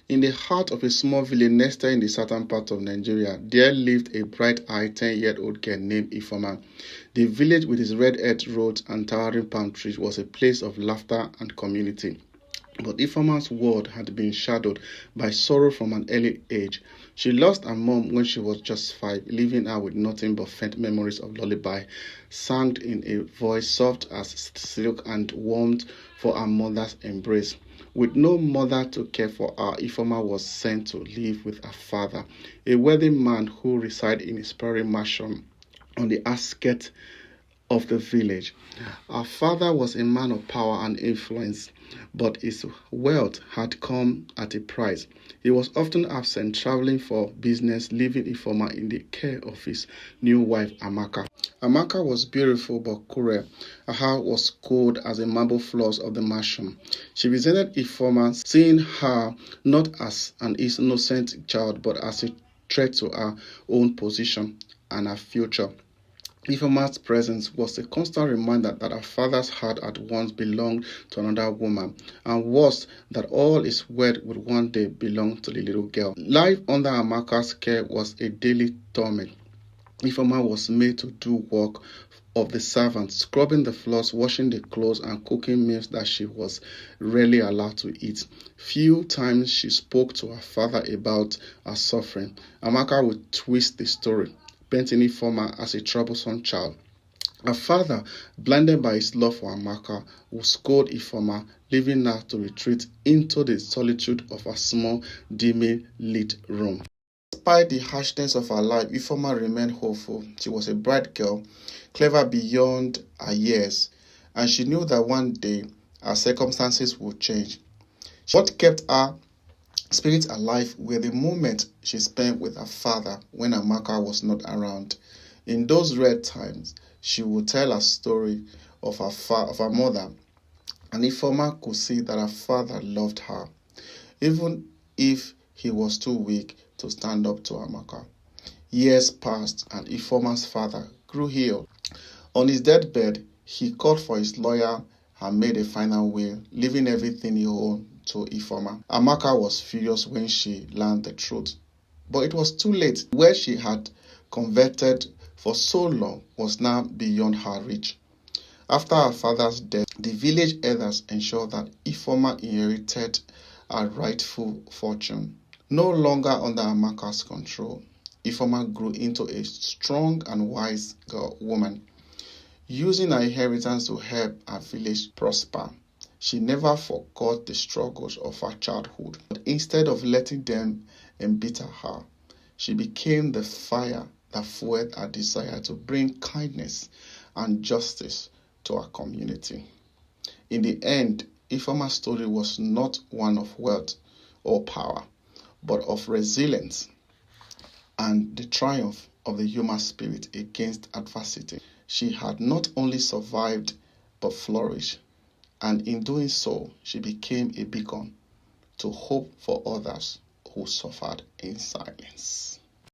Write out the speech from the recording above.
In the heart of a small village nested in the southern part of Nigeria, there lived a bright-eyed 10-year-old girl named Ifeoma. The village, with its red-earth roads and towering palm trees, was a place of laughter and community. But Ifeoma's world had been shadowed by sorrow from an early age. She lost her mom when she was just 5, leaving her with nothing but faint memories of lullaby, sung in a voice soft as silk and warmed for her mother's embrace. With no mother to care for her, Ifeoma was sent to live with her father, a wealthy man who resided in a sprawling mansion on the outskirts of the village. Our father was a man of power and influence, but his wealth had come at a price. He was often absent, traveling for business, leaving Ifeoma in the care of his new wife, Amaka. Amaka was beautiful but cruel. Her heart was cold as the marble floors of the mansion. She resented Ifeoma, seeing her not as an innocent child, but as a threat to her own position and her future. Ifeoma's presence was a constant reminder that her father's heart had once belonged to another woman, and worse, that all his wealth would one day belong to the little girl. Life under Amaka's care was a daily torment. Ifeoma was made to do work of the servants, scrubbing the floors, washing the clothes, and cooking meals that she was rarely allowed to eat. Few times she spoke to her father about her suffering. Amaka would twist the story, painting Ifeoma as a troublesome child. Her father, blinded by his love for Amaka, would scold Ifeoma, leaving her to retreat into the solitude of a small, dimly lit room. Despite the harshness of her life, Ifeoma remained hopeful. She was a bright girl, clever beyond her years, and she knew that one day her circumstances would change. What kept her spirit alive were the moments she spent with her father when Amaka was not around. In those rare times, she would tell a story of her mother, and Ifeoma could see that her father loved her, even if he was too weak to stand up to Amaka. Years passed, and Ifeoma's father grew ill. On his deathbed, he called for his lawyer and made a final will, leaving everything he owned to Ifeoma. Amaka was furious when she learned the truth, but it was too late. Where she had converted for so long was now beyond her reach. After her father's death, the village elders ensured that Ifeoma inherited her rightful fortune. No longer under Amaka's control, Ifeoma grew into a strong and wise woman, using her inheritance to help her village prosper. She never forgot the struggles of her childhood, but instead of letting them embitter her, she became the fire that fueled her desire to bring kindness and justice to her community. In the end, Ifeoma's story was not one of wealth or power, but of resilience and the triumph of the human spirit against adversity. She had not only survived but flourished, and in doing so, she became a beacon to hope for others who suffered in silence.